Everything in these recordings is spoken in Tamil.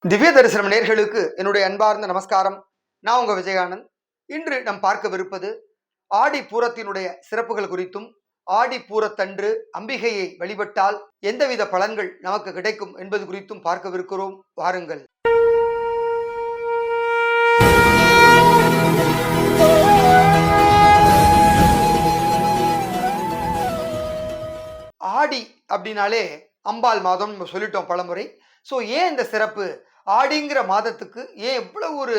திவ்ய தரிசனம் நேயர்களுக்கு என்னுடைய அன்பார்ந்த நமஸ்காரம். நான் உங்க விஜயானந்த். இன்று நாம் பார்க்கவிருப்பது ஆடி பூரத்தினுடைய சிறப்புகள் குறித்தும், ஆடி பூரத்தன்று அம்பிகையை வழிபட்டால் எந்தவித பலன்கள் நமக்கு கிடைக்கும் என்பது குறித்தும் பார்க்கவிருக்கிறோம். வாருங்கள். ஆடி அப்படின்னாலே அம்பாள் மாதம் நம்ம சொல்லிட்டோம் பலமுறை. ஸோ ஏன் இந்த சிறப்பு? ஆடிங்கிற மாதத்துக்கு ஏன் இவ்வளவு ஒரு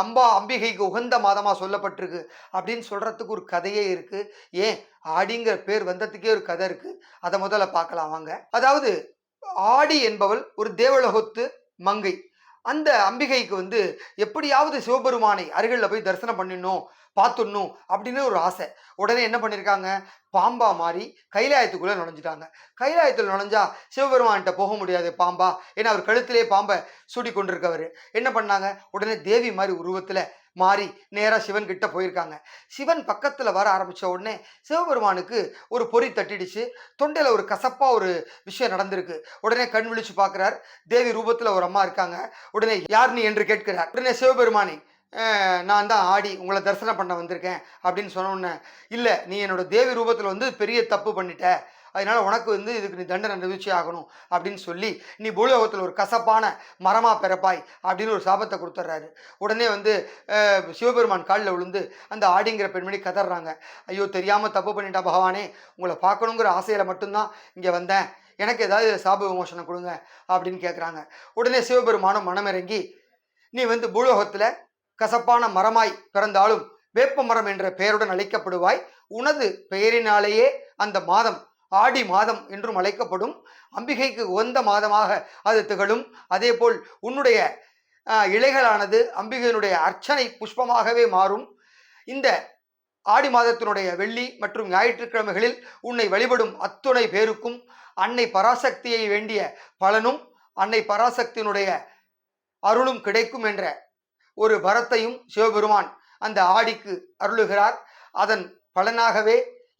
அம்பிகைக்கு உகந்த மாதமாக சொல்லப்பட்டிருக்கு அப்படின்னு சொல்கிறதுக்கு ஒரு கதையே இருக்குது. ஏன் ஆடிங்கிற பேர் வந்ததுக்கே ஒரு கதை இருக்குது. அதை முதல்ல பார்க்கலாம் வாங்க. அதாவது ஆடி என்பவள் ஒரு தேவலோகத்து மங்கை. அந்த அம்பிகைக்கு எப்படியாவது சிவபெருமானை அருகில் போய் தரிசனம் பண்ணிடணும், பார்த்துடணும் அப்படின்னு ஒரு ஆசை. உடனே என்ன பண்ணியிருக்காங்க, பாம்பா மாறி கைலாயத்துக்குள்ளே நுழைஞ்சிட்டாங்க. கைலாயத்தில் நுழைஞ்சா சிவபெருமான்கிட்ட போக முடியாது பாம்பா, ஏன்னா அவர் கழுத்திலே பாம்பை சூடி கொண்டிருக்கவர். என்ன பண்ணாங்க, உடனே தேவி மாதிரி உருவத்தில் மாறி நேராக சிவன் கிட்ட போயிருக்காங்க. சிவன் பக்கத்தில் வர ஆரம்பித்த உடனே சிவபெருமானுக்கு ஒரு பொறி தட்டிடுச்சு. தொண்டையில் ஒரு கசப்பாக ஒரு விஷயம் நடந்திருக்கு. உடனே கண் விழிச்சு பார்க்குறார். தேவி ரூபத்தில் ஒரு அம்மா இருக்காங்க. உடனே யார் நீ என்று கேட்கிறார். உடனே சிவபெருமானி, நான் தான் ஆடி உங்களை தரிசனம் பண்ண வந்திருக்கேன் அப்படின்னு சொன்னோன்னே, இல்லை நீ என்னோட தேவி ரூபத்தில் பெரிய தப்பு பண்ணிட்ட, அதனால உனக்கு இதுக்கு நீ தண்டனை அனுபவிச்சே ஆகணும் அப்படின்னு சொல்லி நீ பூலோகத்தில் ஒரு கசப்பான மரமாக பிறப்பாய் அப்படின்னு ஒரு சாபத்தை கொடுத்துட்றாரு. உடனே சிவபெருமான் காலில் விழுந்து அந்த ஆடிங்கிற பெண்மணி கதறாங்க. ஐயோ தெரியாமல் தப்பு பண்ணிட்டா பகவானே, உங்களை பார்க்கணுங்கிற ஆசையில் மட்டும்தான் இங்கே வந்தேன், எனக்கு ஏதாவது சாப விமோசனம் கொடுங்க அப்படின்னு கேட்குறாங்க. உடனே சிவபெருமானும் மனமிறங்கி, நீ பூலோகத்தில் கசப்பான மரமாய் பிறந்தாலும் வேப்ப மரம் என்ற பெயருடன் அழைக்கப்படுவாய். உனது பெயரினாலேயே அந்த மாதம் ஆடி மாதம் என்றும் அழைக்கப்படும். அம்பிகைக்கு உகந்த மாதமாக அது திகழும். அதே போல் உன்னுடைய இலைகளானது அம்பிகையினுடைய அர்ச்சனை புஷ்பமாகவே மாறும். இந்த ஆடி மாதத்தினுடைய வெள்ளி மற்றும் ஞாயிற்றுக்கிழமைகளில் உன்னை வழிபடும் அத்துணை பேருக்கும் அன்னை பராசக்தியை வேண்டிய பலனும் அன்னை பராசக்தியினுடைய அருளும் கிடைக்கும் என்ற ஒரு வரத்தையும் சிவபெருமான் அந்த ஆடிக்கு அருளுகிறார். அதன் பலனாகவே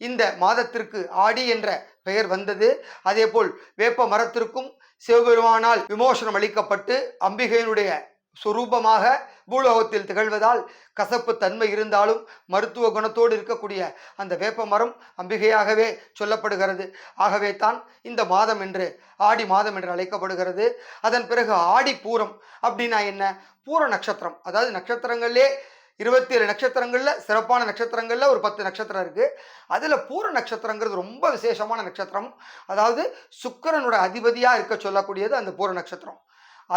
இந்த மாதத்திற்கு ஆடி என்ற பெயர் வந்தது. அதே போல் வேப்ப மரத்திற்கும் சிவபெருமானால் விமோசனம் அளிக்கப்பட்டு அம்பிகையினுடைய சொரூபமாக பூலோகத்தில் திகழ்வதால் கசப்பு தன்மை இருந்தாலும் மருத்துவ குணத்தோடு இருக்கக்கூடிய அந்த வேப்ப மரம் அம்பிகையாகவே சொல்லப்படுகிறது. ஆகவே தான் இந்த மாதம் என்று ஆடி மாதம் என்று அழைக்கப்படுகிறது. அதன் பிறகு ஆடி பூரம் அப்படின்னா என்ன? பூர நட்சத்திரம், அதாவது நட்சத்திரங்களே 27 நட்சத்திரங்களில் சிறப்பான நட்சத்திரங்களில் ஒரு 10 நட்சத்திரம் இருக்குது. அதில் பூர நட்சத்திரங்கிறது ரொம்ப விசேஷமான நட்சத்திரம். அதாவது சுக்கிரனோட அதிபதியாக இருக்க சொல்லக்கூடியது அந்த பூர நட்சத்திரம்.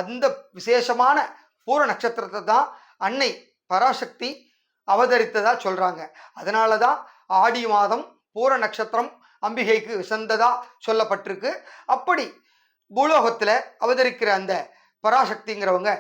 அந்த விசேஷமான பூர நட்சத்திரத்தை தான் அன்னை பராசக்தி அவதரித்ததா சொல்கிறாங்க. அதனால தான் ஆடி மாதம் பூர நட்சத்திரம் அம்பிகைக்கு விசந்ததா சொல்லப்பட்டிருக்கு. அப்படி பூலோகத்தில் அவதரிக்கிற அந்த பராசக்திங்கிறவங்க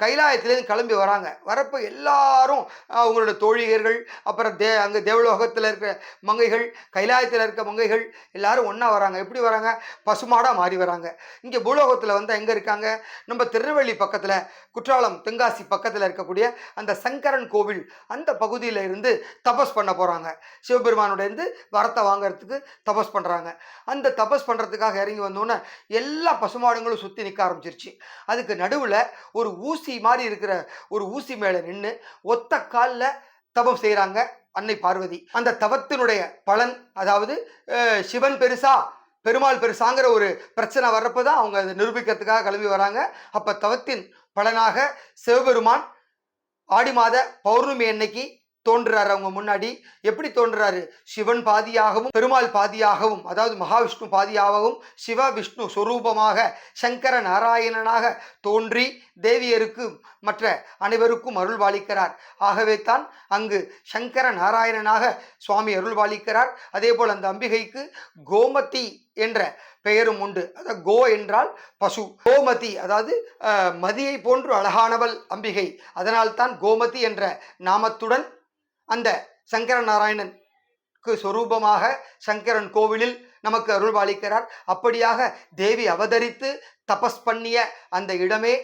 கைலாயத்திலேருந்து கிளம்பி வராங்க. வரப்போ எல்லாரும் அவங்களோட தோழிகர்கள், அப்புறம் அங்கே தேவலோகத்தில் இருக்கிற மங்கைகள், கைலாயத்தில் இருக்க மங்கைகள் எல்லாரும் ஒன்றா வராங்க. எப்படி வராங்க? பசுமாடாக மாறி வராங்க. இங்கே பூலோகத்தில் எங்கே இருக்காங்க? நம்ம திருநெல்வேலி பக்கத்தில், குற்றாலம் தென்காசி பக்கத்தில் இருக்கக்கூடிய அந்த சங்கரன் கோவில் அந்த பகுதியில் இருந்து தபஸ் பண்ண போகிறாங்க. சிவபெருமானோட வரத்தை வாங்கிறதுக்கு தபஸ் பண்ணுறாங்க. அந்த தபஸ் பண்ணுறதுக்காக இறங்கி வந்தோன்னே எல்லா பசுமாடுங்களும் சுற்றி நிற்க ஆரம்பிச்சிருச்சு. அதுக்கு நடுவில் ஒரு ஊசி மாதிரி இருக்கிற ஒரு ஊசி மேல நின்று ஒத்த காலில் தபம் செய்யறாங்க அன்னை பார்வதி. அந்த தவத்தினுடைய பலன், அதாவது சிவன் பெருசா பெருமாள் பெருசாங்கிற ஒரு பிரச்சனை வர்றப்பதான் அவங்க அதை நிரூபிக்கிறதுக்காக கிளம்பி வராங்க. அப்ப தவத்தின் பலனாக சிவபெருமான் ஆடி மாத பௌர்ணமி அன்னைக்கு தோன்றுறாரு. அவங்க முன்னாடி எப்படி தோன்றுறாரு? சிவன் பாதியாகவும் பெருமாள் பாதியாகவும், அதாவது மகாவிஷ்ணு பாதியாகவும் சிவ விஷ்ணு சொரூபமாக சங்கர நாராயணனாக தோன்றி தேவியருக்கு மற்ற அனைவருக்கும் அருள்பாலிக்கிறார். ஆகவே தான் அங்கு சங்கர நாராயணனாக சுவாமி அருள்பாலிக்கிறார். அதே போல் அந்த அம்பிகைக்கு கோமதி என்ற பெயரும் உண்டு. அதாவது கோ என்றால் பசு, கோமதி அதாவது மதியை போன்று அழகானவள் அம்பிகை. அதனால்தான் கோமதி என்ற நாமத்துடன் அந்த சங்கர நாராயணனுக்கு சொரூபமாக சங்கரன் கோவிலில் நமக்கு அருள்பாலிக்கிறார். அப்படியாக தேவி அவதரித்து தபஸ் பண்ணிய அந்த இடமே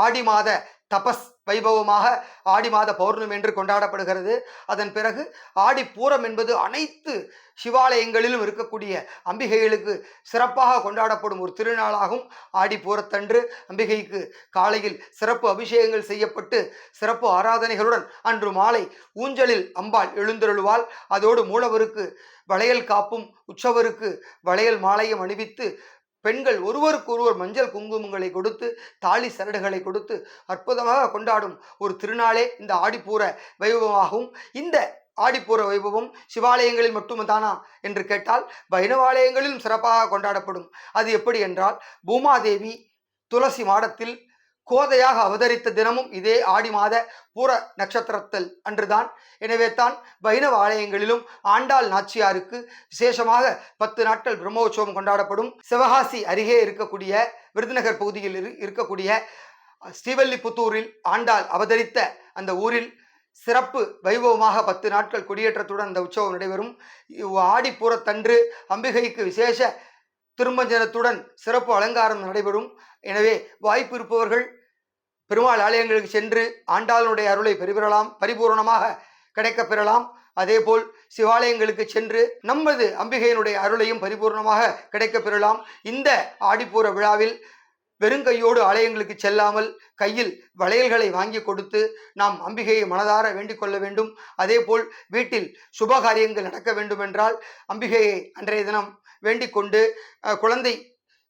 ஆடி மாத தபஸ் வைபவமாக ஆடி மாத பௌர்ணமி என்று கொண்டாடப்படுகிறது. அதன் பிறகு ஆடி பூரம் என்பது அனைத்து சிவாலயங்களிலும் இருக்கக்கூடிய அம்பிகைகளுக்கு சிறப்பாக கொண்டாடப்படும் ஒரு திருநாளாகும். ஆடி பூரத்தன்று அம்பிகைக்கு காலையில் சிறப்பு அபிஷேகங்கள் செய்யப்பட்டு சிறப்பு ஆராதனைகளுடன் அன்று மாலை ஊஞ்சலில் அம்பாள் எழுந்தருளுவாள். அதோடு மூலவருக்கு வளையல் காப்பும் உற்சவருக்கு வளையல் மாலையும் அணிவித்து பெண்கள் ஒருவருக்கொருவர் மஞ்சள் குங்குமங்களை கொடுத்து தாலி சரடுகளை கொடுத்து அற்புதமாக கொண்டாடும் ஒரு திருநாளே இந்த ஆடிப்பூர வைபவமாகும். இந்த ஆடிப்பூர வைபவம் சிவாலயங்களில் மட்டும்தானா என்று கேட்டால் வைணவாலயங்களிலும் சிறப்பாக கொண்டாடப்படும். அது எப்படி என்றால், பூமாதேவி துளசி மாடத்தில் கோதையாக அவதரித்த தினமும் இதே ஆடி மாத பூர நட்சத்திரத்தில் அன்றுதான். எனவே தான் வைணவ ஆலயங்களிலும் ஆண்டாள் நாச்சியாருக்கு விசேஷமாக 10 நாட்கள் பிரம்மோற்சவம் கொண்டாடப்படும். சிவகாசி அருகே இருக்கக்கூடிய விருதுநகர் பகுதியில் இருக்கக்கூடிய ஸ்ரீவல்லிபுத்தூரில் ஆண்டாள் அவதரித்த அந்த ஊரில் சிறப்பு வைபவமாக 10 நாட்கள் கொடியேற்றத்துடன் அந்த உற்சவம் நடைபெறும். ஆடிப்பூரத்தன்று அம்பிகைக்கு விசேஷ திருமஞ்சனத்துடன் சிறப்பு அலங்காரம் நடைபெறும். எனவே வாய்ப்பு இருப்பவர்கள் பெருமாள் ஆலயங்களுக்கு சென்று ஆண்டாளுடைய அருளை பரிபூரணமாக கிடைக்க பெறலாம். அதேபோல் சிவாலயங்களுக்கு சென்று நமது அம்பிகையினுடைய அருளையும் பரிபூர்ணமாக கிடைக்க பெறலாம். இந்த ஆடிப்பூர விழாவில் வெறுங்கையோடு ஆலயங்களுக்கு செல்லாமல் கையில் வளையல்களை வாங்கி கொடுத்து நாம் அம்பிகையை மனதார வேண்டிக் கொள்ள வேண்டும். அதேபோல் வீட்டில் சுபகாரியங்கள் நடக்க வேண்டுமென்றால் அம்பிகையை அன்றைய தினம் வேண்டிக் கொண்டு குழந்தை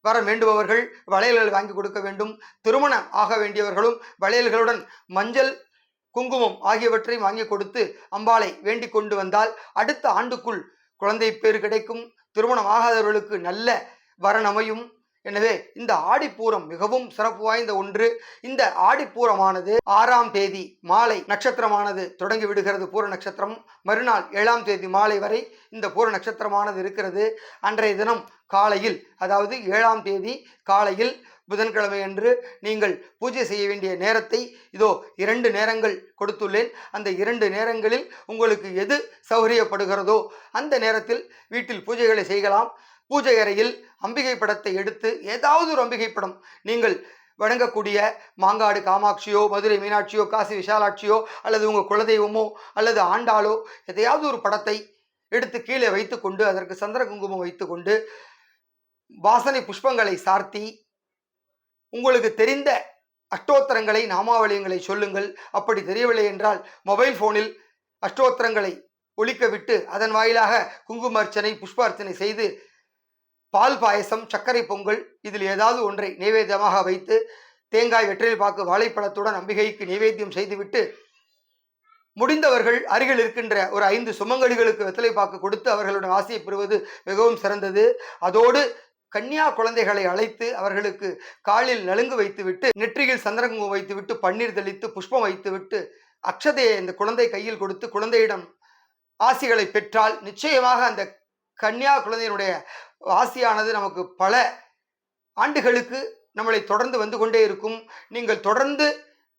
வர வேண்டுபவர்கள் வளையல்கள் வாங்கி கொடுக்க வேண்டும். திருமணம் ஆக வேண்டியவர்களும் வளையல்களுடன் மஞ்சள் குங்குமம் ஆகியவற்றையும் வாங்கி கொடுத்து அம்பாளை வேண்டிக் கொண்டு வந்தால் அடுத்த ஆண்டுக்குள் குழந்தை பேறு கிடைக்கும். திருமணம் ஆகாதவர்களுக்கு நல்ல வரன் அமையும். எனவே இந்த ஆடிப்பூரம் மிகவும் சிறப்பு வாய்ந்த ஒன்று. இந்த ஆடிப்பூரமானது 6ஆம் தேதி மாலை நட்சத்திரமானது தொடங்கி விடுகிறது. பூர நட்சத்திரம் மறுநாள் 7ஆம் தேதி மாலை வரை இந்த பூர நட்சத்திரமானது இருக்கிறது. அன்றைய தினம் காலையில், அதாவது 7ஆம் தேதி காலையில் புதன்கிழமை அன்று நீங்கள் பூஜை செய்ய வேண்டிய நேரத்தை இதோ 2 நேரங்கள் கொடுத்துள்ளேன். அந்த 2 நேரங்களில் உங்களுக்கு எது சௌகரியப்படுகிறதோ அந்த நேரத்தில் வீட்டில் பூஜைகளை செய்யலாம். பூஜை அறையில் அம்பிகை படத்தை எடுத்து, ஏதாவது ஒரு அம்பிகை படம் நீங்கள் வணங்கக்கூடிய மாங்காடு காமாட்சியோ, மதுரை மீனாட்சியோ, காசி விசாலாட்சியோ, அல்லது உங்கள் குலதெய்வமோ அல்லது ஆண்டாளோ எதையாவது ஒரு படத்தை எடுத்து கீழே வைத்துக்கொண்டு அதற்கு சந்திர குங்குமம் வைத்துக்கொண்டு வாசனை புஷ்பங்களை சார்த்தி உங்களுக்கு தெரிந்த அஷ்டோத்திரங்களை நாமாவளியங்களை சொல்லுங்கள். அப்படி தெரியவில்லை என்றால் மொபைல் போனில் அஷ்டோத்திரங்களை ஒலிக்க விட்டு அதன் வாயிலாக குங்கும அர்ச்சனை புஷ்ப அர்ச்சனை செய்து பால் பாயசம் சர்க்கரை பொங்கல் இதில் ஏதாவது ஒன்றை நைவேத்தியமாக வைத்து தேங்காய் வெற்றிலை பாக்கு வாழைப்பழத்துடன் அம்பிகைக்கு நைவேத்தியம் செய்துவிட்டு முடிந்தவர்கள் அருகில் இருக்கின்ற ஒரு 5 சுமங்கலிகளுக்கு வெற்றிலை பாக்கு கொடுத்து அவர்களுடைய ஆசையை பெறுவது மிகவும் சிறந்தது. அதோடு கன்னியா குழந்தைகளை அழைத்து அவர்களுக்கு காலில் நலுங்கு வைத்துவிட்டு நெற்றியில் சந்திரகுங்குமம் வைத்துவிட்டு பன்னீர் தெளித்து புஷ்பம் வைத்துவிட்டு அக்ஷதையை இந்த குழந்தை கையில் கொடுத்து குழந்தையிடம் ஆசிகளை பெற்றால் நிச்சயமாக அந்த கன்னியா குழந்தையினுடைய ஆசியானது நமக்கு பல ஆண்டுகளுக்கு நம்மளை தொடர்ந்து வந்து கொண்டே இருக்கும். நீங்கள் தொடர்ந்து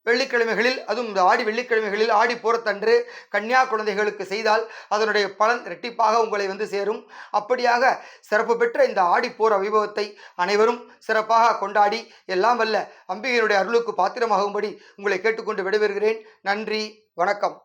வெள்ளிக்கிழமைகளில், அதுவும் இந்த ஆடி வெள்ளிக்கிழமைகளில் ஆடி பூரத்தன்று கன்னியா குழந்தைகளுக்கு செய்தால் அதனுடைய பலன் இரட்டிப்பாக உங்களை வந்து சேரும். அப்படியாக சிறப்பு பெற்ற இந்த ஆடிப்பூர வைபவத்தை அனைவரும் சிறப்பாக கொண்டாடி எல்லாம் வல்ல அம்பிகையினுடைய அருளுக்கு பாத்திரமாகும்படி உங்களை கேட்டுக்கொண்டு விடைபெறுகிறேன். நன்றி, வணக்கம்.